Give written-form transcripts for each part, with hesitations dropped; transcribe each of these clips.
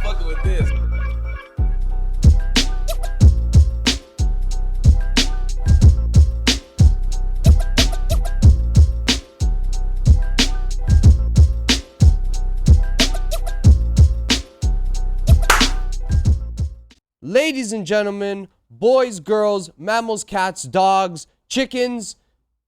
fucking with this. Ladies and gentlemen, boys, girls, mammals, cats, dogs, chickens,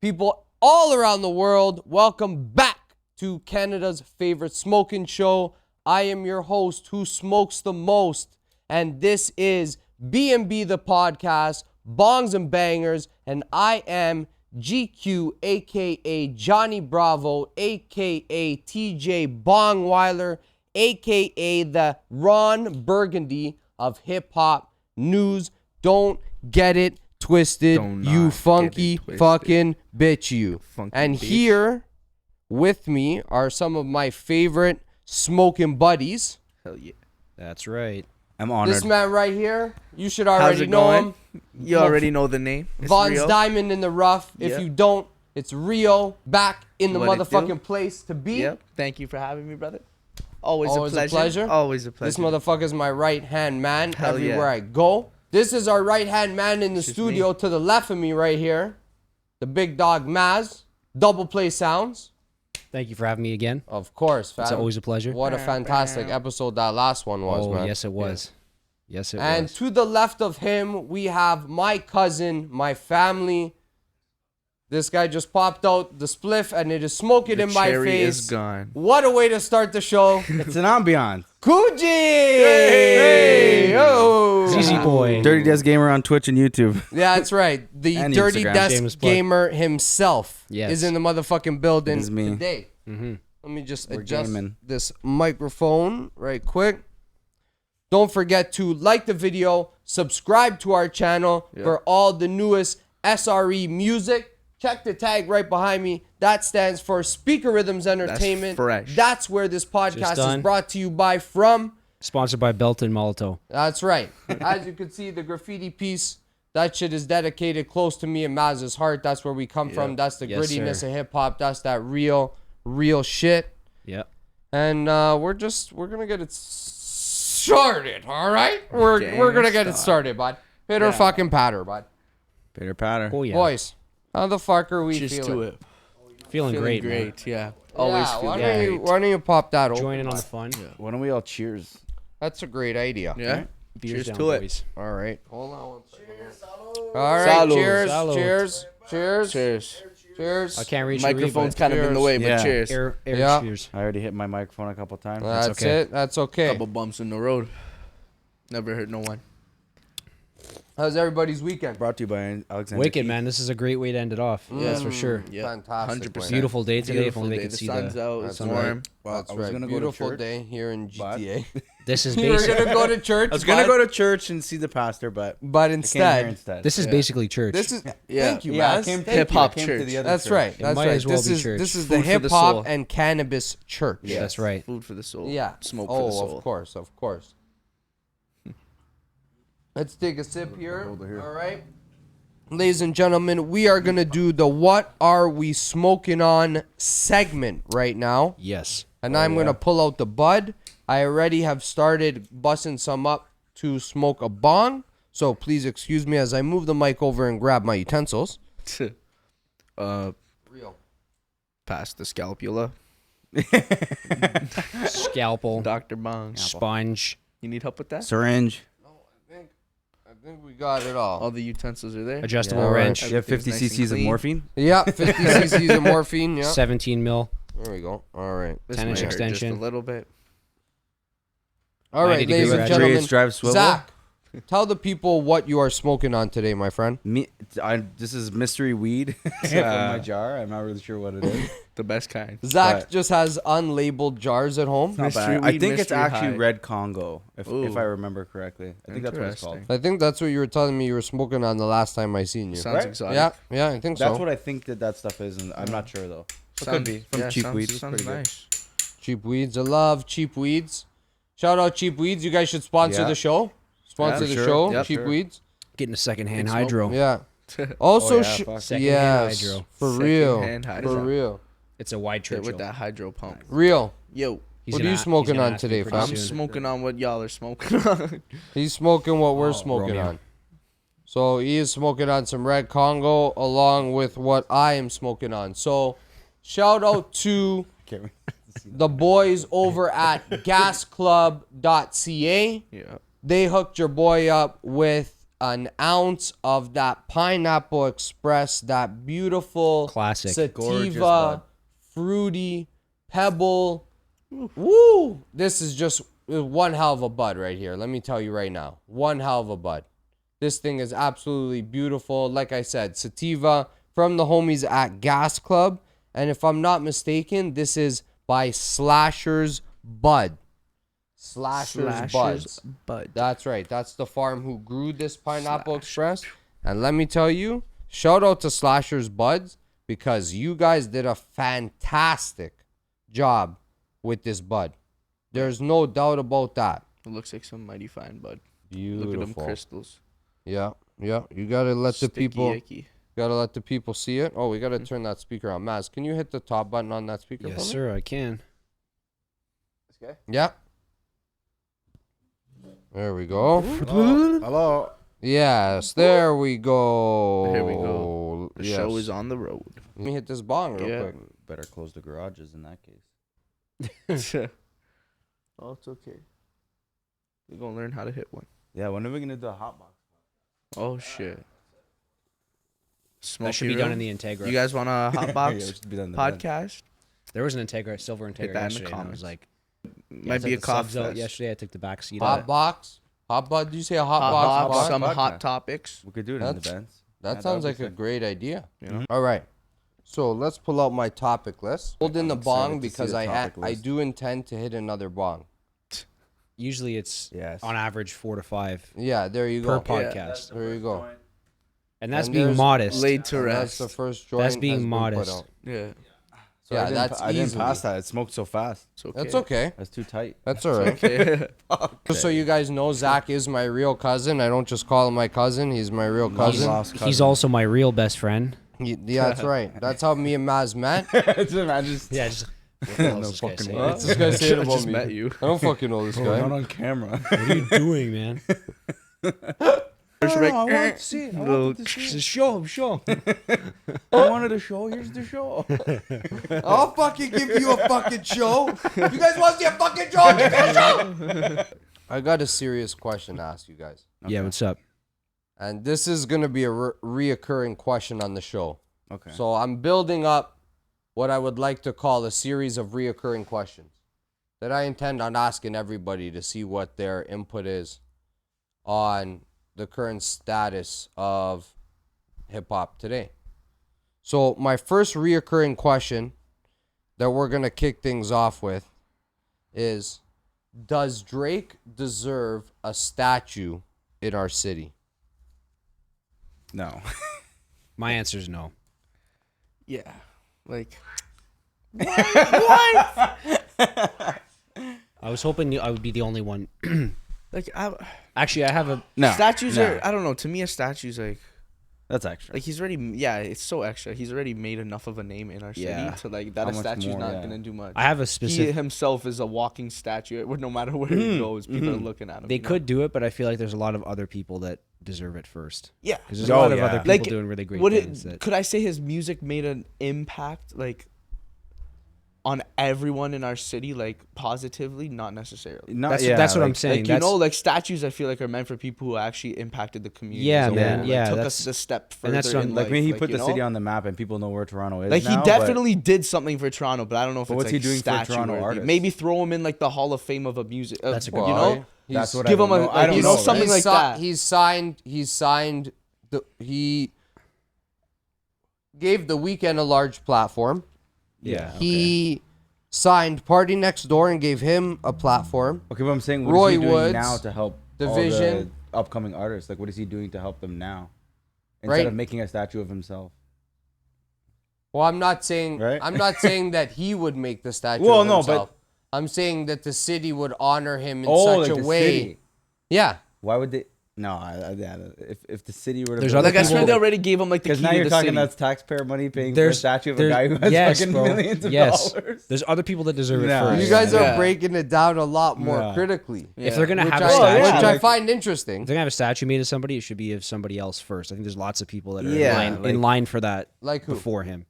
people all around the world, welcome back to Canada's favorite smoking show. I am your host who smokes the most, and this is B&B the podcast, Bongs and Bangers, and I am GQ, aka Gianni Bravo, aka TJ Bongweiler, aka the Ron Burgundy of hip-hop news. Don't get it twisted, you funky fucking bitch, you. And bitch. Here with me are some of my favorite smoking buddies. Hell yeah. That's right. I'm honored. This man right here, you should already know him. You already know the name. It's Vaughn's Rio. Diamond in the rough. If Yep. you don't, it's Rio back in the What it do? motherfucking place to be. Yep. Thank you for having me, brother. Always Always a a pleasure. pleasure. Always a pleasure. This motherfucker's my right-hand man Hell everywhere yeah. I go. This is our right-hand man in the studio to the left of me right here. The big dog Maz. Double play sounds. Thank you for having me again. Of course, fam. It's always a pleasure. What a fantastic episode that last one was, Oh, man. yes, it was. Yes, it And was. to the left of him, we have my cousin, my family. This guy just popped out the spliff and it is smoking in my cherry face. is gone. What a way to start the show. It's an ambiance. Coogee! Hey! Oh! Zzboy. Dirty Desk Gamer on Twitch and YouTube. Yeah, that's right. The And Dirty Instagram. Desk Shameless plug. Gamer himself Yes. is in the motherfucking building This is me. today. Mm-hmm. Let me just We're adjust gaming. this microphone right quick. Don't forget to like the video, subscribe to our channel for all the newest SRE music. Check the tag right behind me. That stands for Speaker Rhythms Entertainment. fresh. That's where this podcast is done. brought to you by from. Sponsored by Belton Molotov. That's right. As you can see, the graffiti piece, that shit is dedicated close to me and Maz's heart. That's where we come from. That's the Yes, grittiness sir. of hip hop. That's that real shit. Yep. And we're gonna get it started. All right, we're gonna get it started, bud. Pitter fucking patter, bud. Pitter patter. Oh, yeah. Boys, how the fuck are we Cheers feeling? to it. Feeling great, man. Great, yeah. Always Yeah, feeling great. why don't you pop that open? Joining on the fun. Why don't we all cheers? That's a great idea. Yeah. Beers Cheers down, to it. boys. All right, hold on one second. All right, Salud. cheers, Salud. cheers. Cheers. Cheers. I can't reach Microphone's the kind of in the way, but Yeah. cheers. air Yeah. cheers. I already hit my microphone a couple times. That's okay. it. That's okay. Couple bumps in the road. Never hurt no one. How's everybody's weekend? Brought to you by Alexander. Wicked, Keith. man. This is a great way to end it off. That's for sure. Yeah. Fantastic. 100%. man. Beautiful day today. Beautiful if only day. they could The see sun's the. out. That's It's right. warm. Well, That's I was right. gonna go to Beautiful church, day here in but- GTA. This is You were basically. gonna go to church. I was gonna but- go to church and see the pastor, but but I came here instead, instead. This is basically church. this is Yeah. thank you, yeah, I Maz. came Thank Hip-hop you. I came to church. the other That's church. right. It That's might right. as well This be is church. this is the Food for hip the hop soul. and cannabis church. Yeah. That's right. Food for the soul. Yeah. Smoke for the soul. Of course, of course. Let's take a sip here. All right. Ladies and gentlemen, we are going to do the What Are We Smoking On segment right now. Yes. And I'm going to pull out the bud. I already have started busting some up to smoke a bong. So please excuse me as I move the mic over and grab my utensils. Real. Past the scalpula. Scalpel. Dr. Bong. Sponge. You need help with that? Syringe. I think we got it all. All the utensils are there. Adjustable Yeah, all right. wrench. You have 50 Everything's nice and cc's of clean. morphine. Yeah, 50 cc's of morphine. Yeah. 17 mil. There we go. All right. This 10-inch might hurt extension. Just a little bit. All right, 90 ladies degree and ratchet. gentlemen. Drive swivel. Zach, tell the people what you are smoking on today, my friend. This is mystery weed from my jar. I'm not really sure what it is. The best kind. Zach But- just has unlabeled jars at home. Not Mystery bad. I weed, think it's mystery actually high. Red Congo, if Ooh. I remember correctly. I think that's what it's called. Interesting. I think that's what you were telling me you were smoking on the last time I seen you. Sounds Right? exotic. Yeah, I think That's so. what I think that stuff is, and I'm not sure though. It Sounds- could be from yeah, cheap sounds- weed. It's sounds pretty good. nice. Cheap weeds. I love cheap weeds. Shout out Cheap Weeds. You guys should sponsor Yeah. the show. Sponsor Yeah, the sure. show. Yep, Cheap sure. Weeds. Getting a secondhand Big smoke. hydro. Yeah. Also, Oh, yeah, fuck. Secondhand yes, hydro. for real, Secondhand hydro. for real, It's a wide Hit Churchill. with that hydro pump. real. Yo. What are you smoking on today, fam? I'm smoking on what y'all are smoking on. He's smoking what we're smoking Romeo. on. So he is smoking on some Red Congo along with what I am smoking on. So shout out to the boys over at gasclub.ca. Yeah. They hooked your boy up with an ounce of that Pineapple Express, that beautiful Classic. Gorgeous sativa, bud. fruity, pebble. Woo! This is just one hell of a bud right here. Let me tell you right now. One hell of a bud. This thing is absolutely beautiful. Like I said, sativa from the homies at Gas Club. And if I'm not mistaken, this is by Slasher's Bud. Slasher's Buds. Bud. That's right. That's the farm who grew this Pineapple Express. And let me tell you, shout out to Slasher's Buds because you guys did a fantastic job with this bud. There's no doubt about that. It looks like some mighty fine bud. Beautiful. Look at them crystals. Yeah. You gotta let the Sticky people. icky. Gotta let the people see it. Oh, we gotta turn that speaker on. Maz, can you hit the top button on that speaker? Yes, for me? sir, I can. Yeah. There we go. Hello. Yes, there we go. There we go. The Yes. show is on the road. Let me hit this bong real Yeah. quick. Better close the garages in that case. Oh, it's okay. We're gonna learn how to hit one. Yeah, when are we gonna do a hot box? Oh shit. That should be done in the Integra. You guys want a hot Yeah, box we should be done in the bed. podcast? There was an Integra, silver Integra that in the yesterday, and I comments. was like, Might be a cough out fest. yesterday. I took the back seat. Hot out. box? Hot bud? Did you say a hot, Hot box? box, Box? some podcast. hot topics. We could do it in the That's- beds. That Yeah, sounds would like be a sick. great idea. You know? All right. So let's pull out my topic list. Hold in the excited bong to see because the I topic I list. do intend to hit another bong. Usually it's Yes. on average 4 to 5 Yeah, there you per go. podcast. There you go. And that's And being there's modest. Laid to And that's rest. the first joint. That's being has been put modest. out. Yeah. So Yeah, I didn't, that's I didn't easily. pass that. It smoked so fast. It's okay. That's okay. That's too tight. That's all right. Okay. Just so you guys know, Zach is my real cousin. I don't just call him my cousin. He's my real cousin. Lost He's cousin. also my real best friend. Yeah, that's right. That's how me and Maz met. Yeah, just No fucking way. What's this guy saying about just me? met you. I don't fucking know this Not guy. on camera. what are you doing, man? Like, I wanted to see it. I little- wanted to see it. Just show. I wanted a show. Here's the show. I'll fucking give you a fucking show. You guys want to see a fucking show? Give me a show. I got a serious question to ask you guys. Yeah, what's up? And this is going to be a reoccurring question on the show. Okay. So I'm building up what I would like to call a series of reoccurring questions that I intend on asking everybody to see what their input is on the current status of hip hop today. So my first reoccurring question that we're going to kick things off with is, does Drake deserve a statue in our city? No. My answer is no. yeah. Like, I was hoping I would be the only one. like Actually, I have a. No. statues no. are. I don't know. To me, a statue's That's extra. like he's already. Yeah, it's so extra. He's already made enough of a name in our city Yeah. to like that. How A much statue's more, not yeah. gonna do much. I have a He specific. himself is a walking statue. No matter where he goes, people are looking at him. They you know? could do it, but I feel like there's a lot of other people that deserve it first. Yeah. Because there's a Oh, lot of yeah. other people Like, doing really great Would things. it? That, Could I say his music made an impact like on everyone in our city, like positively? Not necessarily. No, that's what I'm like, saying. Like That's, like statues, I feel like are meant for people who actually impacted the community. Yeah, as a man. whole, Yeah, took that's- us the step further. and that's what I'm- in Like life, when he like, put you the city know? on the map and people know where Toronto is Like now, he but- definitely did something for Toronto, but I don't know if But it's what's like he doing for statue Toronto worthy. artists? Maybe throw him in like the Hall of Fame of a music. That's a good you point. know. That's what give I him don't a- know. I like, don't you know. know, something right? like that. He signed he gave the Weeknd a large platform. Yeah. He signed Party Next Door and gave him a platform. Okay, but I'm saying, what Roy is he doing Woods, now to help Division. all the upcoming artists? Like, what is he doing to help them now? Instead Right. of making a statue of himself. Well, I'm not saying Right? I'm not saying that he would make the statue Well, of no, but- himself. I'm saying that the city would honor him in Oh, such like a the way. city. Yeah. Why would they? No, yeah, if the city were to There's build- other Like I swear people- they already gave him like the key because now to you're the talking city. that's taxpayer money paying for a There's- statue of a there's- guy who has yes, fucking bro. millions of Yes. dollars. There's other people that deserve it No, first. You guys are Yeah. breaking it down a lot more Yeah. critically. Yeah. If they're gonna Which have I, a statue, which I like- find interesting. if they're gonna have a statue made of somebody, it should be of somebody else first. I think there's lots of people that are Yeah, in like- line for that Like who? before him.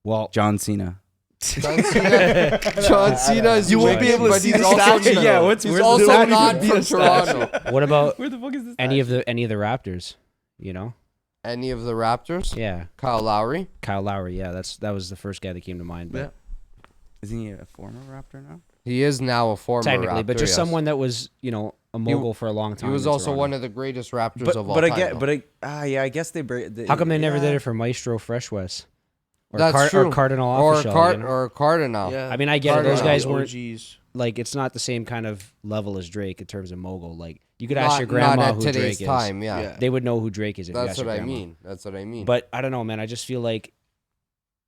Well, John Cena. John Cena. John Cena is You won't be wicked, able to but see he's the also statue. Yeah, what's- he's where's the also statue? not Be from a statue. Toronto. what about Where the fuck is this? any of the Raptors? You know? Any of the Raptors? Yeah, Kyle Lowry. Kyle Lowry. Yeah, that was the first guy that came to mind. But Isn't he a former Raptor now? He is now a former technically, Raptor, but just yes. someone that was a mogul for a long time. He was in also Toronto. one of the greatest Raptors of all But time. again, though. yeah, I guess they break. How come they never did it for Maestro Fresh West? Or That's true. Or Cardinal or Official, you know? or Cardinal. Yeah. I mean, I get it. Those Cardinal. guys weren't OGs. like it's not the same kind of level as Drake in terms of mogul. Like you could Not, ask your grandma not at who today's Drake time. is. Yeah. Yeah. They would know who Drake is if you That's asked your what I grandma. mean. That's what I mean. But I don't know, man. I just feel like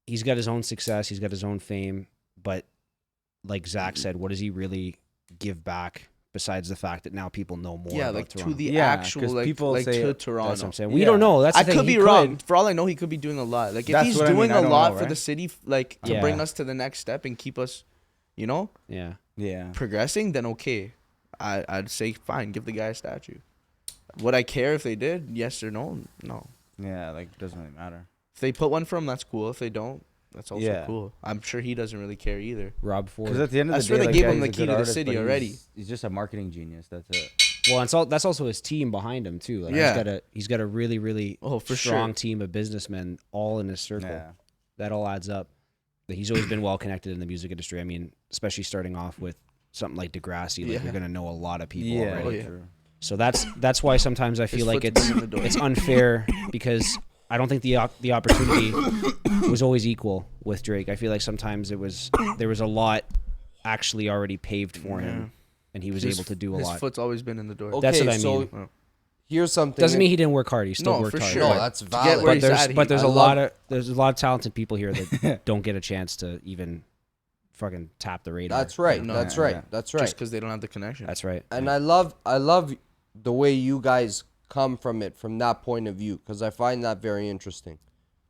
he's got his own success. He's got his own fame. But like Zach said, what does he really give back besides the fact that now people know more Yeah, about like Toronto? to the Yeah, actual 'cause like, people like say- to That's Toronto. what I'm saying. We Yeah. don't know. That's the I thing. could He be wrong. For all I know, he could be doing a lot. Like if That's he's what I doing mean. I a don't lot know, for right? the city, like to Yeah. bring us to the next step and keep us, Yeah. Yeah. progressing, then okay. I'd say fine, give the guy a statue. Would I care if they did? Yes or no? No. Yeah, like doesn't really matter. If they put one for him, that's cool. If they don't, that's also Yeah. cool. I'm sure he doesn't really care either. Rob Ford. Because at the end of I the swear day, they like, gave yeah, him the he's a key good to the artist, city but already. He's just a marketing genius. That's it. Well, that's also his team behind him too. Like Yeah. he's got a really, really For strong sure. team of businessmen all in his circle. Yeah. That all adds up. But he's always been well connected in the music industry. I mean, especially starting off with something like Degrassi, like Yeah. you're gonna know a lot of people Yeah. already. Oh, yeah. True. So that's why sometimes I feel His like foot's it's in the door. it's unfair because I don't think the opportunity was always equal with Drake. I feel like sometimes there was a lot actually already paved for him, and he was able to do a His lot. foot's always been in the door. okay, That's what I so mean. here's something. Doesn't mean he didn't work hard. He still No, worked for hard. sure. No, but- that's get valid. where but he's there's at, but there's I a love- lot of talented people here that don't get a chance to even fucking tap the radar. That's right. No, that's yeah, right. yeah. That's Just right. because they don't have the connection. That's right. And I love the way you guys come from it from that point of view because I find that very interesting.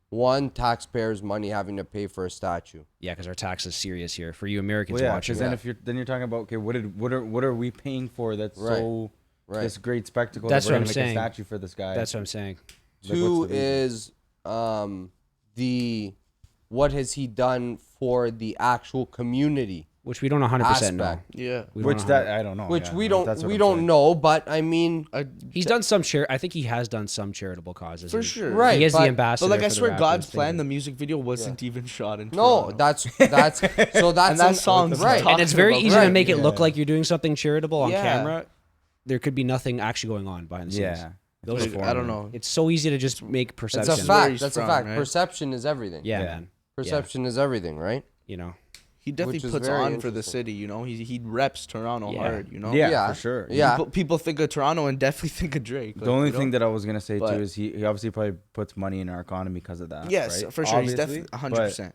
One, taxpayers' money having to pay for a statue. Yeah, because our tax is serious here for you Americans Well, yeah, watching. because then you're talking about okay, what are we paying for that's Right. so Right. this great spectacle That's that we're what I'm gonna saying. make a statue for this guy. That's what I'm saying. Like, Two what's the reason? is the what has he done for the actual community, Which we don't 100% know. Aspect. Yeah. We don't Which know that I don't know. which yeah, we that's don't what we I'm don't saying. know. But I mean, He's done some I think he has done some charitable causes. For and sure. Right. He is but- the ambassador. But like I for the swear, Raptors God's thing. plan, the music video wasn't even shot in no, Toronto. that's so that's that an- song's right. talking And it's very about easy that. to make it look Yeah. like you're doing something charitable on Yeah. camera. There could be nothing actually going on behind the scenes. Yeah. Those Like, I don't know. It's so easy to just make It's perception. a where fact. he's That's a from, fact. right? Perception is everything. Yeah, Yeah. man. Perception is everything, right? You know. He definitely Which is puts very on for the interesting. city. You know, he reps Toronto Yeah. hard. You know. Yeah, Yeah. for sure. Yeah. People think of Toronto and definitely think of Drake. The only thing that I was gonna say But- too is he obviously probably puts money in our economy because of that. yes, right? for sure, he's Obviously, definitely 100%.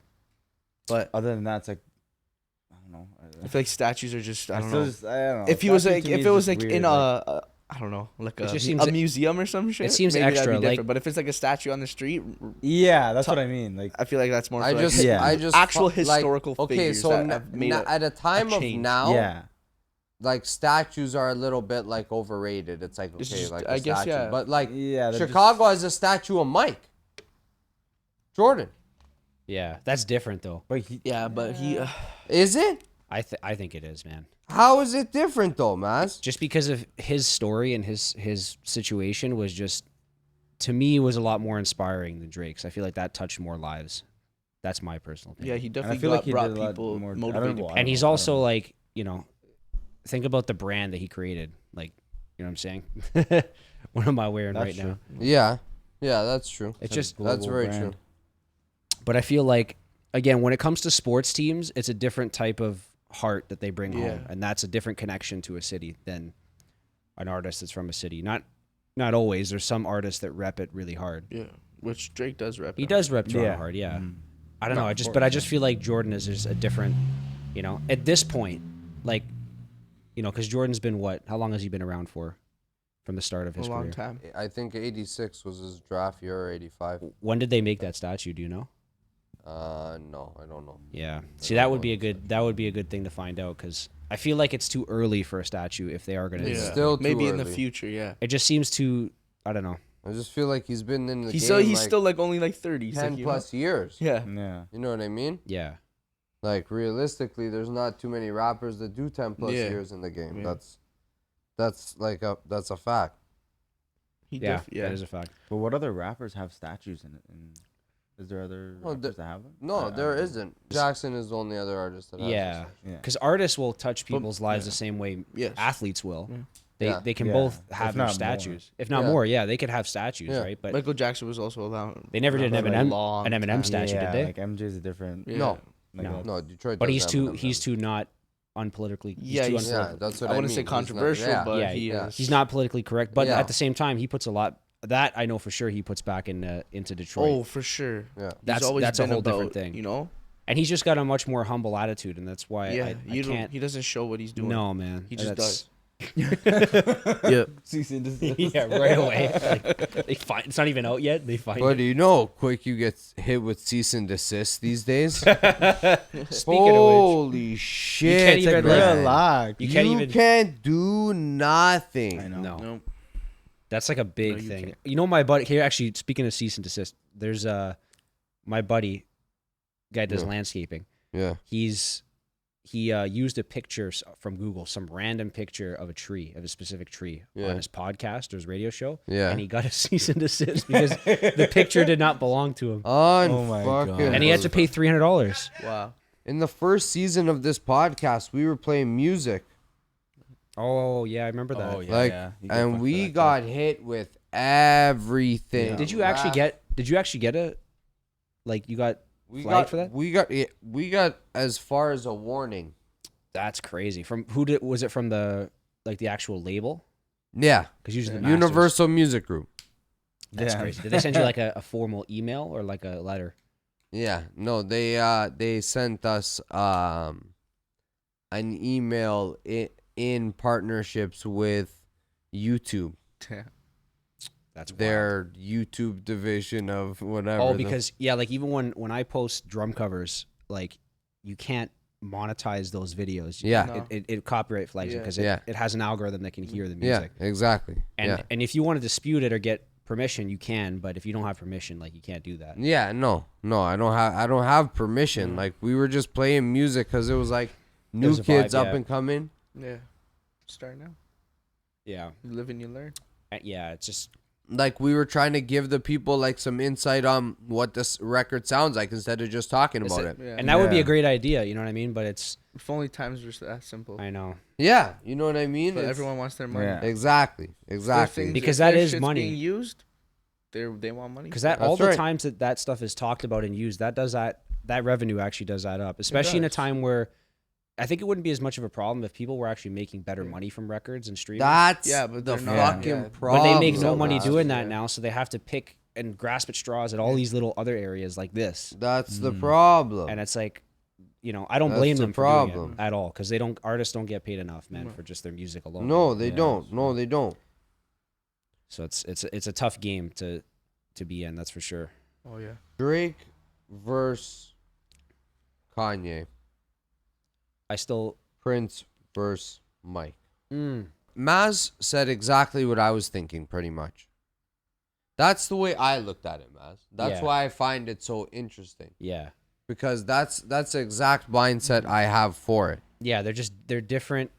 But Other than that, it's like I don't know. I feel like statues are just I don't still know. just- I don't know. If he was Statue like to me if is it was just like weird, in a I don't know, like It a, just seems- a museum or some shit. seems maybe that'd be extra, like- different. But if it's like a statue on the street, yeah, that's what I mean. Like I feel like that's more. I for just, like, Yeah. I just actual like, historical okay, figures so that have made at a time of change. now, yeah, like statues are a little bit like overrated. It's like okay, It's just- like a I guess, statue, yeah. but like yeah. they're Chicago has a statue of Mike Jordan. Yeah, that's different though. But he, yeah, but he. Is it? I think it is, man. How is it different though, Maz? Just because of his story and his situation was just, to me, was a lot more inspiring than Drake's. I feel like that touched more lives. That's my personal opinion. Yeah, he and I definitely feel like he brought did a lot people more. motivated. Well, I And don't he's know, I also don't know. like, think about the brand that he created. Like, you know what I'm saying? What am I wearing That's right true. now? Yeah, that's true. It's just, That's global very brand. true. but I feel like, again, when it comes to sports teams, it's a different type of heart that they bring Yeah. home, and that's a different connection to a city than an artist that's from a city. Not always. There's some artists that rep it really hard. Yeah, which Drake does rep. He it. does rep Toronto Yeah. hard, yeah. Mhm. I don't know. I just feel like Jordan is just a different, at this point, like, because Jordan's been what? How long has he been around for? from the start of A his long career. time. I think 86 was his draft year, or 85. When did they make that statue? Do you know? No, I don't know. Yeah. See, that would be a good thing to find out, because I feel like it's too early for a statue if they are gonna. It's do it. still too maybe in the early. future. Yeah. It just seems too. I don't know. I just feel like he's been in the He's game he's like still like only like 30. He's 10 like, plus years. Yeah. Yeah. You know what I mean? Yeah. Like, realistically, there's not too many rappers that do 10 plus Yeah. years in the game. Yeah. That's a fact. He Yeah. yeah. That is a fact. But what other rappers have statues in it? Is there other Oh, rappers that have them? No, I there don't know. isn't. Jackson is the only other artist that has Yeah. Yeah. Because artists will touch people's lives yeah. the same way Yes. athletes will. Yeah. They Yeah. they can Yeah. both If have their not more. statues, if not Yeah. more. Yeah, they could have statues, Yeah. right? But Michael Jackson was also allowed. they never did around an for a Eminem long an Eminem time. statue, Yeah, did they? like MJ's a different. Yeah. No, Like No. that. no, Detroit. But doesn't have he's Eminem. too not unpolitically. He's Yeah, too he's- unpolitical. Yeah, that's what I I wouldn't mean. say He's not- controversial, yeah. but Yeah, he yeah. is. He's not politically correct, but Yeah. at the same time, he puts a lot. That I know for sure he puts back into Detroit, Oh, for sure. Yeah. That's- He's always that's a been whole about, different thing. You know. and he's just got a much more humble attitude, and that's why Yeah. I you don't. can't. He doesn't show what he's doing. No, man, He just That's- Yeah. Cease and desist. yeah, right away. Like, they find it's not even out yet. They find But it. do you know how quick you get hit with cease and desist these days? Speaking Holy shit! even, like, man. Relax. You can't even. can't do nothing. I know. No, No. that's like a big No, you thing. can't. You know, my buddy here. Actually, speaking of cease and desist, there's my buddy, guy does Yeah. landscaping. Yeah. He used a picture from Google, some random picture of a tree, of a specific tree, Yeah. on his podcast or his radio show. Yeah. And he got a cease and desist because the picture did not belong to him, Oh my God. and he had to pay $300. Wow. In the first season of this podcast, we were playing music, Oh yeah, I remember that. Oh, yeah. like, You get and fucked we for that, got hit with everything. Yeah. Did you actually get? Did you actually get a? Like you got We flagged got for that? we got as far as a warning. That's crazy. From who did? Was it from the the actual label? Yeah. Because usually the Universal Music Group. That's Yeah. crazy. Did they send you like a formal email or like a letter? Yeah. No, they sent us an email in partnerships with YouTube. That's wild. Their YouTube division of whatever. Oh, the- because like even when I post drum covers, like you can't monetize those videos. Yeah. No. It copyright flags you Yeah. because Yeah. it has an algorithm that can hear the yeah, music. exactly. And if you want to dispute it or get permission, you can. But if you don't have permission, like you can't do that. Yeah, no, I don't have permission. Like, we were just playing music because it was like new was a kids vibe, up yeah. and coming. Yeah. Start now. Yeah. You live and you learn. Yeah. It's just Like, we were trying to give the people like some insight on what this record sounds like instead of just talking it's about a- it. Yeah. and that would be a Yeah. great idea. You know what I mean? But it's If only times were that simple. I know. Yeah, you know what I mean. But It's- everyone wants their money. Yeah. exactly, If exactly. things- Because if that their is shit's money. being used. They want money. Because that That's all the right. times that stuff is talked about and used, that revenue actually does add up. Especially in a does. time where I think it wouldn't be as much of a problem if people were actually making better money from records and streaming. That's Yeah, but the they're not. fucking Yeah. problem. But they make no so money much, doing that yeah. now, so they have to pick and grasp at straws at all these little other areas like this. That's the problem. And it's like, I don't That's blame the them for doing problem. it at all because artists don't get paid enough, man, for just their music alone. no, they Yeah. don't. No, they don't. So it's a tough game to be in, that's for sure. Oh yeah. Drake versus Kanye. I still Prince versus Mike. Maz said exactly what I was thinking, pretty much. That's the way I looked at it, Maz. That's Yeah. why I find it so interesting, yeah. because that's the exact mindset I have for it. Yeah, they're different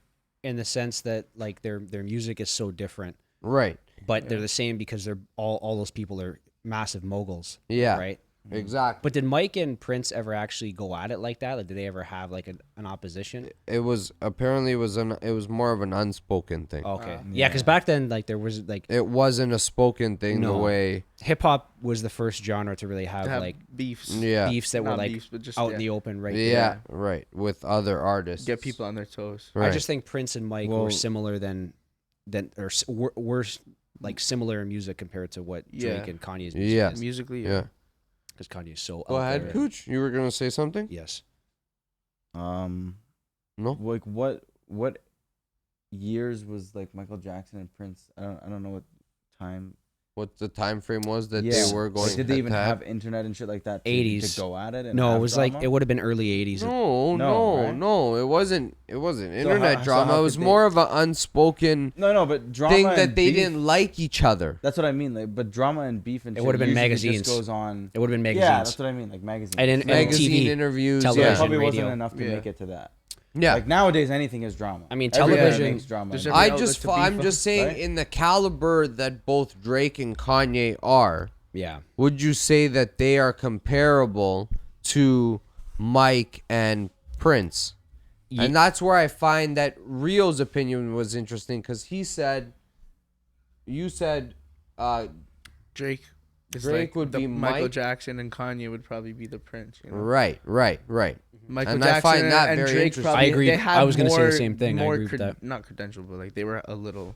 in the sense that like their music is so different, Right. but they're the same because they're all those people are massive moguls. Yeah. Right. Exactly. But did Mike and Prince ever actually go at it like that? Like, did they ever have like an opposition? It was apparently it was more of an unspoken thing. Okay. Yeah, because back then like there was like It wasn't a spoken thing the No. way. hip hop was the first genre to really have To have like beefs. Yeah. beefs that were Not like beefs, but just, out in yeah. the open, right? Yeah, there. right. With other artists. Get people on their toes. Right. I just think Prince and Mike Well- were similar were like similar in music compared to what Drake Yeah. and Kanye's music Yeah. is. Musically, Yeah. Because Kanye is so Go out ahead, there. Cooch. You were gonna say something? Yes. No. Like what years was like Michael Jackson and Prince. I don't know what time. What the time frame was that Yeah. they were going. Like, did they even head to head? have internet and shit like that to 80s. go at it? And No, it have was drama? like it would have been early 80s. No, right? no. It wasn't internet so drama. how It was could more of an unspoken No, but drama thing and that they beef, didn't like each other. That's what I mean. Like, but drama and beef and It shit would have been usually magazines. Just goes on. It would have been Yeah, magazines. that's what I mean. Like magazines. And Magazine TV, interviews. So it television, Yeah. probably radio. wasn't enough to Yeah. make it to that. Yeah. Like nowadays, anything is drama. I mean, Everything television- makes drama. There's and every I outlet just, to I'm beef just on, saying, right? in the caliber that both Drake and Kanye are, Yeah. would you say that they are comparable to Mike and Prince? And that's where I find that Rio's opinion was interesting because he said, you said, Drake. Is Drake like would the be Michael Mike. Jackson, and Kanye would probably be the Prince. You know? right. Michael And Jackson I find that and very Drake interesting. probably, I agree. They had I was gonna say the more- same thing. I More agree with that. Not credential, but like they were a little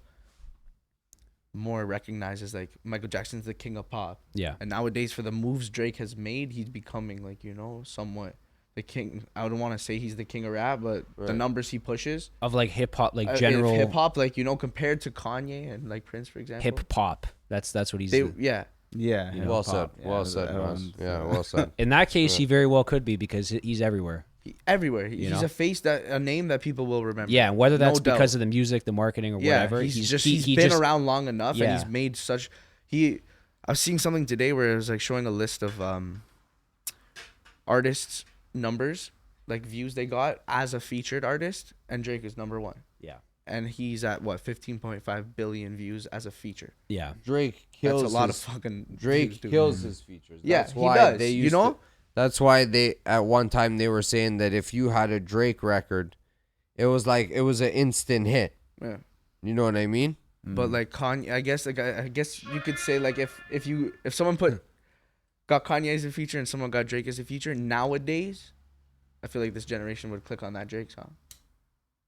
more recognized as like Michael Jackson's the king of pop. Yeah. And nowadays, for the moves Drake has made, he's becoming like somewhat the king. I don't want to say he's the king of rap, but the Right. numbers he pushes, Of like hip hop, like general hip hop, like compared to Kanye and like Prince, for example. hip hop. That's what he's. Yeah. yeah. You know, Well said. pop, yeah, Well said, that Russ. one's- Yeah, well said. In that case, he very well could be because he's everywhere. Everywhere. He's know? a name that people will remember. Yeah, and whether No that's doubt. because of the music, the marketing, or whatever, he's he been around long enough, and Yeah. he's made such. I was seeing something today where it was like showing a list of artists' numbers, like views they got as a featured artist, and Drake is number one, Yeah, and he's at 15.5 billion views as a feature. yeah. Drake kills That's a lot his, of fucking Drake views, dude. kills his features. Yeah, That's he why does. They You used know? to, that's why they at one time they were saying that if you had a Drake record, it was an instant hit. Yeah. You know what I mean? But like Kanye, I guess you could say like if someone got Kanye as a feature and someone got Drake as a feature nowadays, I feel like this generation would click on that Drake song.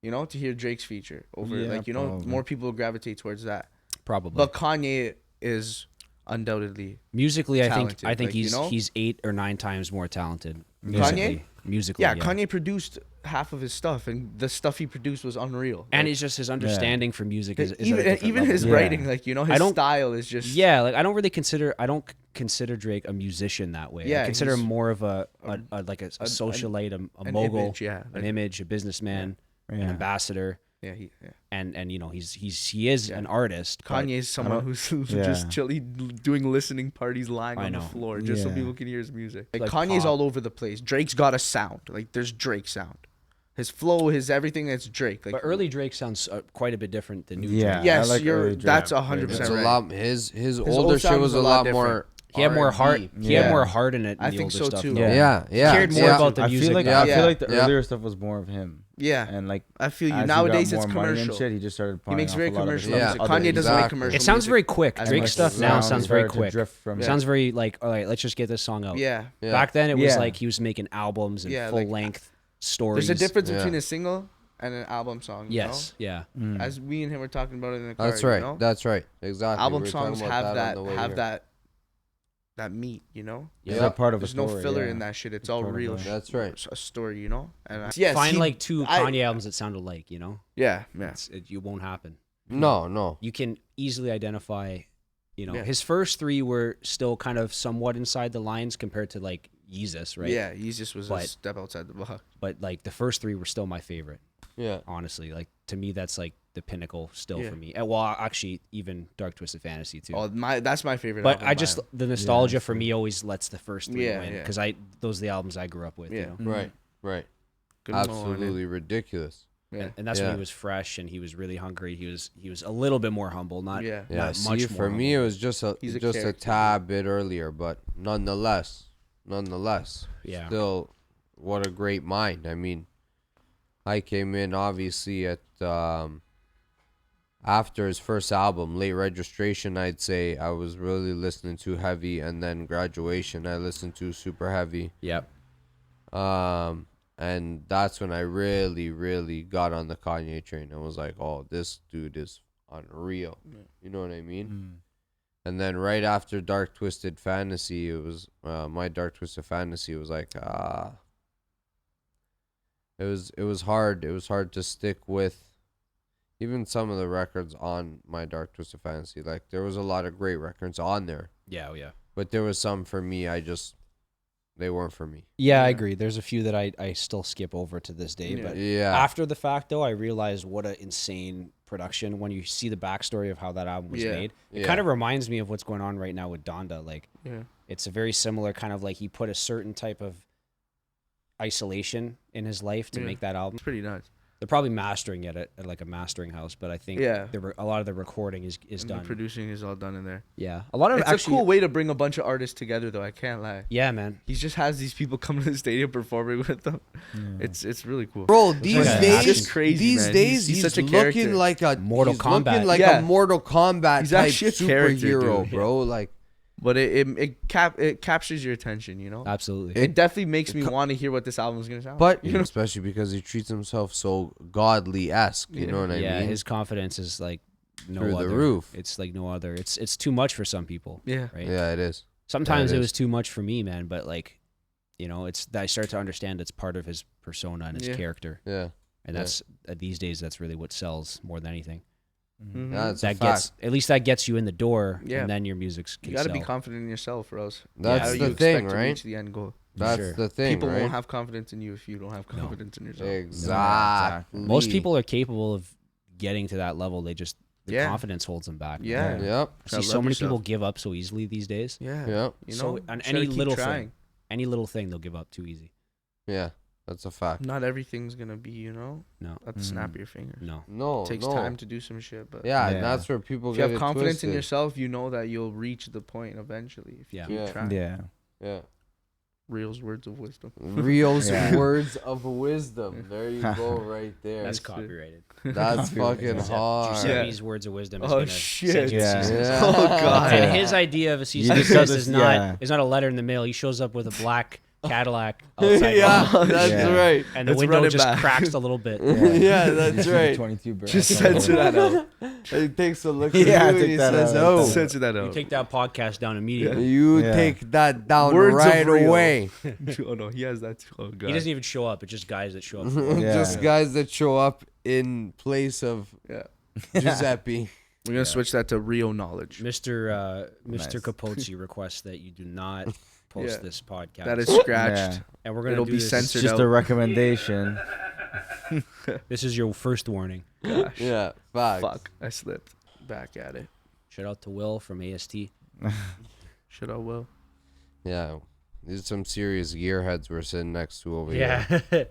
To hear Drake's feature over Yeah, probably. more people will gravitate towards that. Probably. But Kanye is undoubtedly musically, I talented, think like, he's 8 or 9 times more talented. Kanye? Musically, yeah. Kanye produced half of his stuff, and the stuff he produced was unreal. and Like, it's just his understanding for music is at a even different level. his Yeah. writing, like his I don't- style is just Yeah, I don't consider Drake a musician that way. Yeah, I consider him he's more of a socialite, a an mogul, image, yeah, an image, a businessman, an Yeah. ambassador, yeah. and he is an artist. but Kanye's someone who's Yeah. just chilly doing listening parties lying I on the know. floor just so Yeah. people can hear his music. Like Like Kanye's pop. all over the place. Drake's got a sound. Like there's Drake sound. His flow, his everything, that's Drake. Like But early Drake sounds quite a bit different than new Yeah. Drake. yes, I like early Drake that's very 100% It's right. a lot. His old older shit sound was was a a lot lot more. He had more heart. R&B. He had Yeah. more heart in it. In I the think older so, stuff, too. though. Yeah, yeah. Cared more yeah. about the I music. feel like Yeah. I feel like the Yeah. earlier stuff was more of him. Yeah, And like I feel you. as he Nowadays got it's more money and commercial. shit, he just started. He makes pawning very off a lot of commercial his Yeah. music. other Kanye doesn't make exactly. commercial. It sounds music very quick. as Drake much stuff as- now sound sounds is very hard to quick. drift from. Yeah. Sounds very like, all right, let's just get this song out. Yeah, Yeah. Back then, it was Yeah. like he was making albums and Yeah, full like, length stories. there's a difference Yeah. between a single and an album song. you Yes, yeah. Mm. know? As we and him were talking about it in the car. That's right. You know? That's right. Exactly. Album We were talking songs about have that on the way here. that meat. You know. Is Yeah. that part of There's a no story? filler yeah. in that shit. It's It's all part of real. a- shit. That's right. It's a story, you know. And yes, Find he- like 2 I- Kanye albums that sound alike. You know, Yeah. it won't happen. No. You can easily identify. Yeah. His first 3 were still kind of somewhat inside the lines compared to like Yeezus, right? Yeah, he just was a But- step outside the box. But like the first 3 were still my favorite. Yeah. Honestly, like to me, that's like the pinnacle still Yeah. for me. And, well, actually, even Dark Twisted Fantasy too. Oh, that's my favorite. But album I by just him. the nostalgia for me always lets the first 3 Yeah, win yeah. because those are the albums I grew up with. Yeah. You know? Right. Right. Good morning. Absolutely ridiculous. Yeah. And that's when Yeah. he was fresh and he was really hungry. He was a little bit more humble, not Yeah. Yeah. not See, much for more me, it humble. was just a He's a just a character. tad bit earlier, but nonetheless, Yeah. still, what a great mind. I mean, I came in obviously at after his first album, Late Registration. I'd say I was really listening to heavy, and then Graduation I listened to super heavy. Yep. And that's when I really got on the Kanye train. I was like, oh, this dude is unreal. You know what I mean? Mm. And then right after Dark Twisted Fantasy, it was my Dark Twisted Fantasy was like it was hard. It was hard to stick with, even some of the records on My Dark Twisted Fantasy, like there was a lot of great records on there, Yeah, oh, yeah. but there was some for me they weren't for me. Yeah, I agree. There's a few that I still skip over to this day. Yeah. But Yeah. after the fact, though, I realized what an insane production when you see the backstory of how that album was made. It Yeah. kind of reminds me of what's going on right now with Donda. Like, Yeah. it's a very similar kind of like he put a certain type of isolation in his life to Yeah. make that album. It's pretty nuts. They're probably mastering it at like a mastering house, but I think Yeah. a lot of the recording is And done. the producing is all done in there. Yeah, a lot of It's actually. a cool way to bring a bunch of artists together, though. I can't lie. Yeah, man. He just has these people come to the stadium performing with them. It's really cool. Bro, these Yeah. days, It's just crazy, these man. days, He's he's such a looking character. like a Mortal he's Kombat. looking like Yeah. a Mortal Kombat He's type actually a character, superhero, dude. bro. Like, But it captures your attention, you know. Absolutely. It definitely makes me want to hear what this album is gonna sound. but you know, especially because he treats himself so godly-esque. You know what I Yeah, mean? his confidence is like no Through the other. roof. It's like no other. It's too much for some people. yeah, Right. Yeah, it is. Sometimes Yeah, it it is. was too much for me, man. But like, it's I start to understand it's part of his persona and his Yeah. character, Yeah, and Yeah. that's these days that's really what sells more than anything. Mhm. that's a That fact. gets at least that gets you in the door, Yeah. and then your music's you can got to sell. be confident in yourself, or else That's how do the you thing, expect to right? reach the end goal? That's Sure. the thing, People right? won't have confidence in you if you don't have confidence in yourself. Exactly. Most people are capable of getting to that level. They just the Yeah. confidence holds them back. Yeah. Yep. I see Gotta so love many yourself. people give up so easily these days. Yeah, Yep. you know, So on just any gotta keep little trying. thing, any little thing, they'll give up too easy. Yeah. That's a fact. Not everything's gonna be, you know, No, at the snap of your fingers. no. No. It takes no. time to do some shit, but Yeah, Yeah. and that's where people if you get have it confidence in twisted. yourself, you know that you'll reach the point eventually. If you Yeah. keep Yeah. trying. Yeah. Yeah. Real's words of wisdom. Rio's Yeah. words of wisdom. There you go, right there. That's That's it. copyrighted. That's fucking hard. Giuseppe's words of wisdom is Oh, gonna shit. send you a Yeah. cease and desist. Yeah. Oh god. And his idea of a cease You and just gotta- desist yeah. is not a letter in the mail. He shows up with a black Cadillac outside, Yeah, Oh, that's yeah. right. and the Let's window run it just back. cracks a little bit. Yeah, that's right. 22 barrels. Just censor that out. He takes a look at Yeah, you and take he that says, out. "Oh, Censor that You out. take that podcast down immediately. you Yeah. take that down Words of right Rio. away." Oh no, he has that too. Oh god. He doesn't even show up. It's just guys that show up. Yeah. Just guys that show up in place of Yeah. Giuseppe. We're gonna switch that to Rio knowledge. Mr. Nice. Capozzi requests that you do not post Yeah. this podcast. That is scratched. Yeah. and we're gonna It'll do be this. It's censored just out. a recommendation. This is your first warning. Gosh. Yeah, facts. Fuck. I slipped. Back at it. Shout out to Will from AST. Should I will? Yeah, these are some serious gearheads we're sitting next to over Yeah. here.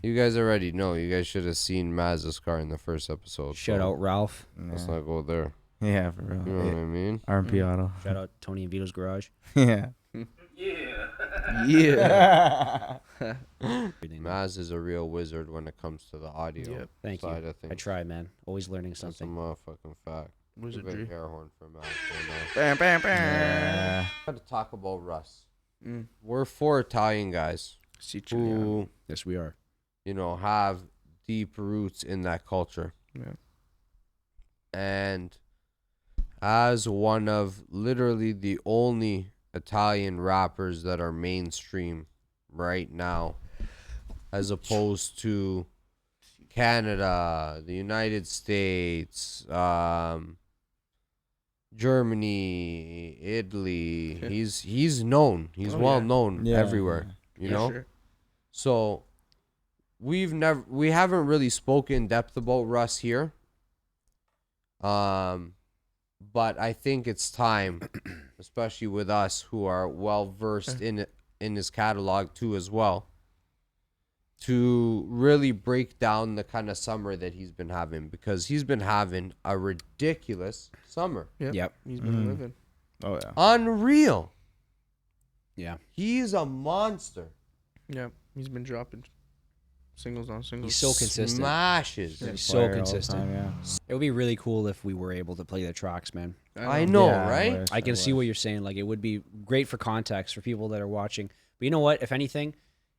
You guys already know. You guys should have seen Maz's car in the first episode. Shout so out Ralph. Let's not go there. Yeah, for real. You know what I mean? R&P Auto. Shout out Tony and Vito's Garage. Yeah. Yeah. Everything. Maz is a real wizard when it comes to the audio Yep. Thank side you. of things. I try, man. Always learning That's a something. motherfucking fact. Give a Wizardry. air horn for Maz. right now. Bam, bam, bam. Yeah. I got to talk about Russ. Mm. We're four Italian guys Siciliano. who, Yes, we are. have deep roots in that culture. Yeah. And as one of literally the only Italian rappers that are mainstream right now, as opposed to Canada, the United States, Germany, Italy, he's known. He's Oh, well yeah. known Yeah. everywhere. You For know? sure. So we haven't really spoken in depth about Russ here. But I think it's time, especially with us who are well versed in his catalog too as well, to really break down the kind of summer that he's been having, because he's been having a ridiculous summer. Yep. He's been living. Oh, yeah. Unreal. Yeah. He's a monster. Yeah. He's been dropping singles on singles. He's so consistent. Smashes. He's Fire all so the consistent. time, yeah. It would be really cool if we were able to play the tracks, man. I know, Yeah, right? wish, I can see wish. what you're saying. Like, it would be great for context for people that are watching. But you know what? If anything,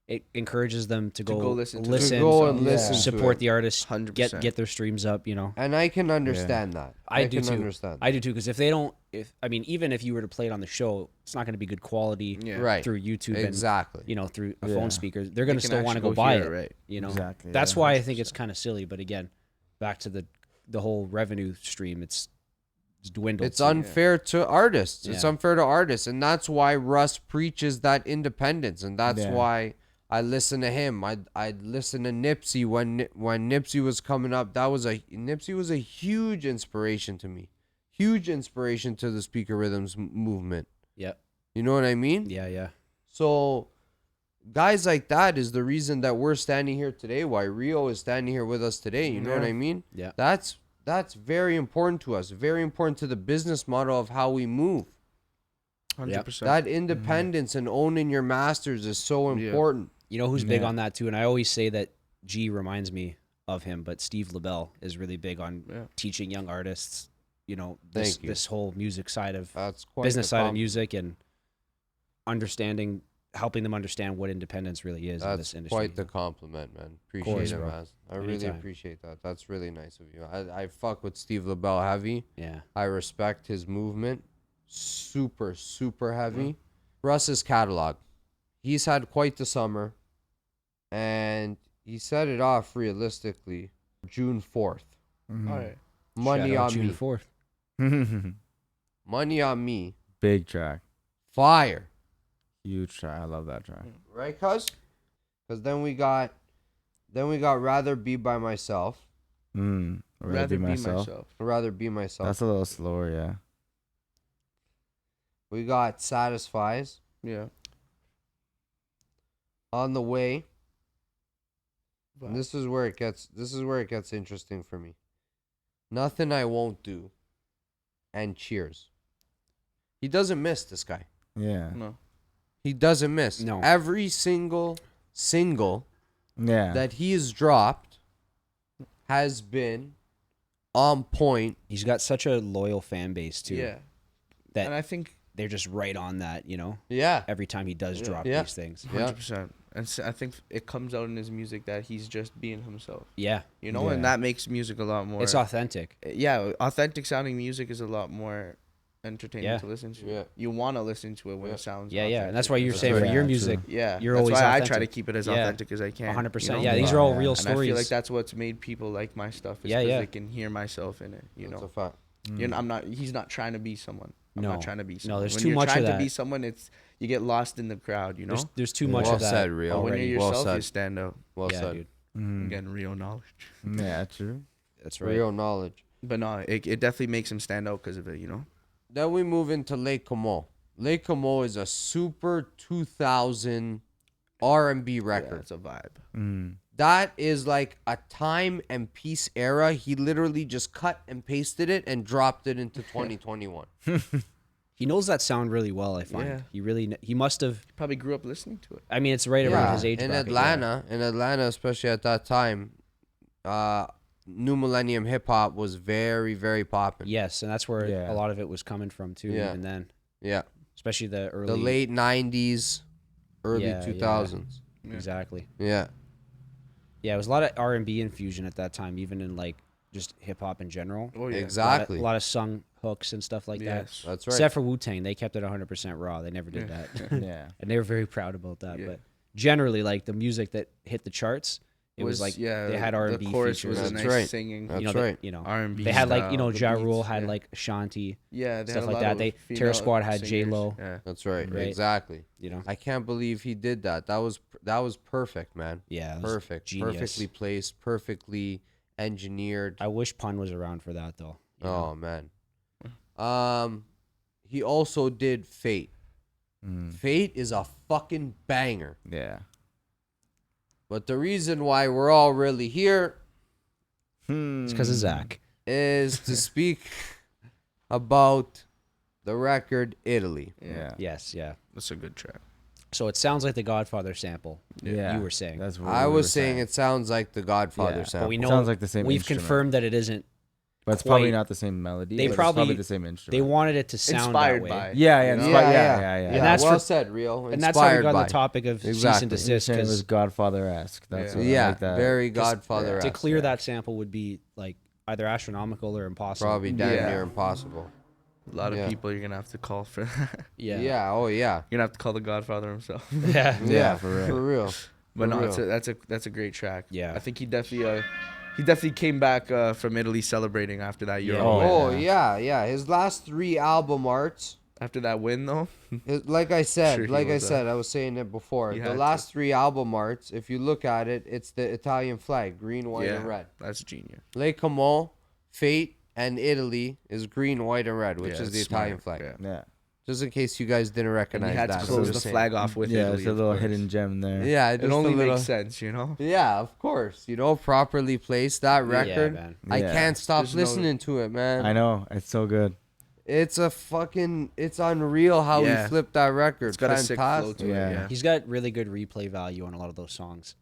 it encourages them to go listen to it. listen, To go and Yeah. listen to support it. the artist, 100%. get their streams up. You know, And I can understand that. I do can too. understand. I do too. Because if they don't, even if you were to play it on the show, it's not going to be good quality Yeah. Right. through YouTube Exactly. and through a Yeah. phone speaker. They're going They to can still want to actually go buy hear it. right. You know, Exactly, that's yeah. why I think it's kind of silly. But again, back to the the whole revenue stream, it's dwindled. It's unfair to artists. It's Yeah. unfair to artists, and that's why Russ preaches that independence, and that's why I listen to him. I'd listen to Nipsey when Nipsey was coming up. Nipsey was a huge inspiration to me, huge inspiration to the Speaker Rhythms movement. Yep. You know what I mean? Yeah. So guys like that is the reason that we're standing here today. Why Rio is standing here with us today. You know what I mean? Yeah. That's very important to us. Very important to the business model of how we move. 100%. That independence and owning your masters is so important. You know who's big on that too? And I always say that G reminds me of him, but Steve LaBelle is really big on teaching young artists, you know, this whole music side of That's quite business side of music and helping them understand what independence really is in this industry. Quite the compliment, man. Appreciate it, man. I really appreciate that. That's really nice of you. I fuck with Steve LaBelle heavy. Yeah. I respect his movement. Super, super heavy. Russ's catalog. He's had quite the summer. And he set it off realistically June 4th. All right. Money on June me. 4th. Money on me. Big track. Fire. Huge track. I love that track. Right, cuz? Because then we got Rather Be By Myself. Rather be myself. Rather Be Myself. That's a little slower, yeah. We got Satisfies. Yeah. On the Way. And this is where it gets interesting for me. Nothing I Won't Do. And Cheers. He doesn't miss, this guy. Yeah. No. He doesn't miss. No. Every single Yeah. that he has dropped has been on point. He's got such a loyal fan base too. Yeah. That And I think they're just right on that, you know, Yeah. every time he does drop Yeah. these things. 100%. And so I think it comes out in his music that he's just being himself. Yeah. You know, and that makes music a lot more. It's authentic. Yeah, authentic sounding music is a lot more entertaining to listen to. Yeah. You want to listen to it when it sounds. Yeah, authentic. and that's why you're That's saying for right. your Yeah, music, Yeah, you're that's always why authentic. I try to keep it as authentic as I can. 100%. you know? Yeah, these are all real And stories. I feel like that's what's made people like my stuff. Is Yeah, 'cause yeah. They can hear myself in it. You That's know. a fact. You know, he's not trying to be someone. I'm No. not trying to be No, someone. there's when too you're much of trying that. to be someone, you get lost in the crowd, you know? There's too much Well of that. said, Rio. But when you're already. Well yourself, said. you stand out. Well Yeah, said. dude. Again, real knowledge. Yeah, true. That's right. Real knowledge. But no, it definitely makes him stand out because of it, you know? Then we move into Lake Como. Lake Como is a super 2000 R&B Yeah, record. it's a vibe. That is like a time and peace era. He literally just cut and pasted it and dropped it into 2021. He knows that sound really well, I find. Yeah. He must have. Probably grew up listening to it. I mean, it's right around his age in bracket. Atlanta, especially at that time, New Millennium hip hop was very, very popping. Yes, and that's where Yeah. a lot of it was coming from too. Yeah. Even then, Yeah. especially the early, The late 90s, early Yeah, 2000s. Exactly. Yeah. Yeah, it was a lot of R&B infusion at that time, even in like just hip hop in general. Oh, yeah. Exactly. A lot of sung hooks and stuff like Yes. That's that. right. Except for Wu-Tang, they kept it 100% raw. They never did that, Yeah. and they were very proud about that. Yeah. But generally, like the music that hit the charts, it was like yeah, they had R&B the chorus features. was a That's nice right. singing. That's you know, right. R&B they had like style, you know the Ja beats, Rule had yeah. like Ashanti, Yeah, they stuff had a like lot that. of They female Terror Squad had singers. J-Lo. Yeah. That's right. Right. Exactly. You know, I can't believe he did that. That was perfect, man. yeah, it was Perfect. genius. Perfectly placed, perfectly engineered. I wish Pun was around for that though. you Oh know? man. He also did Fate. Fate is a fucking banger. Yeah. But the reason why we're all really here It's because of Zach. is to speak about the record Italy. Yeah. Yes, yeah. That's a good track. So it sounds like the Godfather sample. Yeah. You were saying. That's what I we was were saying it sounds like the Godfather Yeah. sample. But we It know sounds like the same We've instrument. confirmed that it isn't. But it's probably quite- not the same melody. They but probably- it's probably the same instrument. They wanted it to sound Inspired that way. by. Yeah, you know? yeah. And that's well for- said, Rio. And that's how we Inspired got on by. the topic of cease and Exactly. You're desist. saying it was 'Cause Godfather-esque. That's Yeah. what I Yeah, like that. very Godfather. to clear that sample would be like either astronomical or impossible. Probably damn Yeah. near impossible. A lot of Yeah. people you're gonna have to call for that. Yeah. Yeah. Oh yeah. You're gonna have to call the Godfather himself. Yeah. Yeah. for real. For real. But For no, real. that's a great track. Yeah. I think he definitely He definitely came back from Italy celebrating after that Euro. Oh, win. Oh yeah. yeah. His last 3 album arts. After that win, though. Like I said, Sure he was, I was saying it before. He The had last 3 album arts, if you look at it, it's the Italian flag, green, white, Yeah, and red. that's genius. Le Como, Fate, and Italy is green, white, and red, which Yeah, is the it's Italian smart, flag. yeah. Yeah. Just in case you guys didn't And recognize he had that. to so I'm close the just saying. flag off with Yeah, Italy. it's a of little course. hidden gem there. Yeah, It just only a little, makes sense, you know. Yeah, of course. Properly placed that record. man. I Yeah. can't stop There's no- listening to it, man. I know. It's so good. It's unreal how Yeah. he flipped that record. It's got a sick flow Fantastic. to it. Yeah. Yeah. He's got really good replay value on a lot of those songs.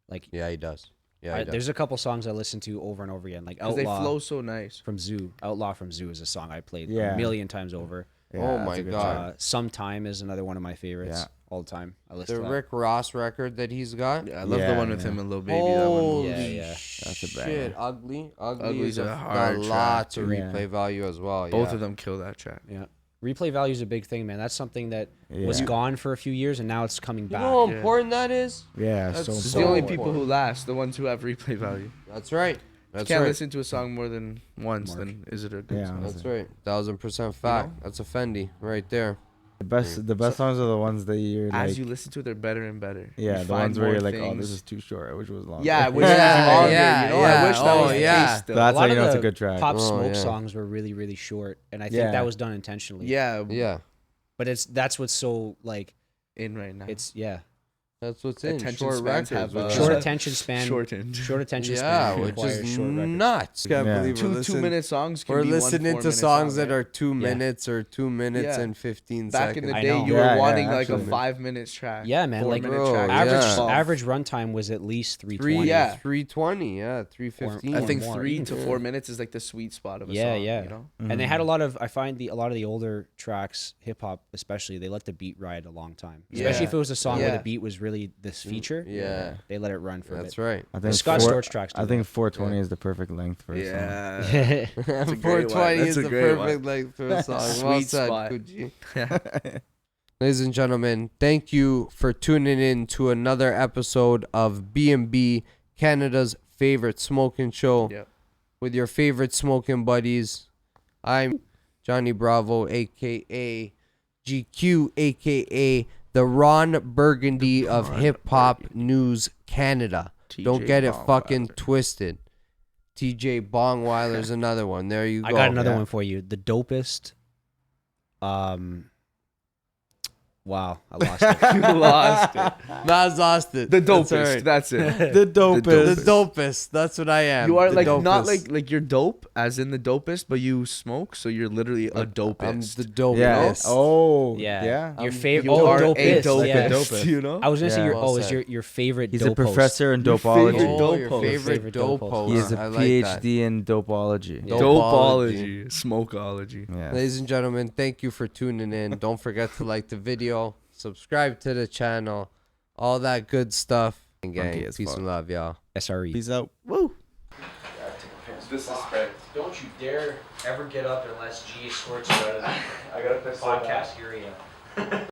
Like, Yeah, he does. Yeah, he does. there's a couple songs I listen to over and over again. Like Because they Outlaw flow so nice. from Zoo. Outlaw from Zoo is a song I played Yeah. a million times over. Yeah, Oh that's my a good God. track. Sometime is another one of my favorites Yeah. all the time. I listen The to that. Rick Ross record that he's got. Yeah, I love the Yeah, one with yeah. him and Lil Baby. That one. Holy Yeah, yeah. That's a shit. banger. Ugly Ugly's is a got hard lots track, of dude. replay value as well. Both yeah. of them kill that track. Yeah. Replay value is a big thing, man. That's something that was Yeah. gone for a few years and now it's coming You back. know how Yeah. important that is? Yeah, That's so It's So the only important. people who last, the ones who have replay value. That's right. If That's you can't right. listen to a song more than once, then is it a good Yeah. song? That's right. 1000% fact. That's a Fendi right there. The best songs are the ones that you're like. As you listen to it, they're better and better. Yeah, You the find ones where more you're like, oh, things. this is too short. I wish it was longer. Yeah, which Yeah, is longer. yeah, You know, yeah. I wish that Oh, was the yeah. case still. That's a how lot you know of it's a the good track. Pop Oh, Smoke yeah. songs were really, really short. And I think Yeah. that was done intentionally. Yeah, Yeah. But that's what's so, like, in right now. it's, yeah. That's what's in. Attention Short spans records. have, which Short Uh, attention span. shortened. Short attention yeah, span which requires is short records. nuts. Can't Yeah. believe we're 2-minute songs can We're be listening 1 to 4-minute songs song, that right? are 2 Yeah. minutes or 2 minutes Yeah. and 15 Back seconds. in the I day, know. you Yeah, were wanting yeah, like a actually. 5-minute track. Yeah, man, like, 4-minute bro, track. yeah. Average runtime was at least 320. yeah. 320, yeah, 315. I Or think more. 3 to Yeah. 4 minutes is like the sweet spot of a Yeah, song. yeah. You know? And they had a lot of, I find a lot of the older tracks, hip hop especially, they let the beat ride a long time. Especially Yeah. if it was a song where Yeah. the beat was really this feature. Yeah, They let it run for a that's bit. right. I The think Scott four- Storch tracks. I think 420 is the perfect length for a song. Yeah. Yeah. That's a great 420 one. is That's a the great perfect one. length for a song. Well Sweet said, spot. Gucci. Ladies and gentlemen, thank you for tuning in to another episode of B&B, Canada's favorite smoking show, Yep. with your favorite smoking buddies. I'm Gianni Bravo, a.k.a. GQ, a.k.a. the Ron Burgundy of Ron hip-hop Burgundy. news Canada. TJ Don't get it fucking Bongweiler. twisted. TJ Bongweiler's another one. There you go. I got another Yeah. one for you. The dopest. Wow, I lost it. You lost it. Nas lost it. The That's all dopest. right. That's it. The dopest. The dopest. That's what I am. You are The like not dopest. like you're dope as in the dopest, but you smoke, so you're literally a dopest. I'm the dopest. Yeah. Oh. Yeah. Yeah. Your favorite. you Oh, are dopest. a dopest. Yeah. Dopest. You know. I was gonna say Yeah. your. Well Oh, is said. your favorite? He's dope a professor in dopology. favorite Oh, your dope favorite Favorite dope dope host. He is a I like that. PhD in dopology. Yeah. Dopology, smokeology. Yeah. Ladies and gentlemen, thank you for tuning in. Don't forget to like the video, subscribe to the channel, all that good stuff. And gang, Funky as peace fuck. and love, y'all. SRE. Peace out. Woo. Don't you dare ever get up unless G escorts you out of the podcast area.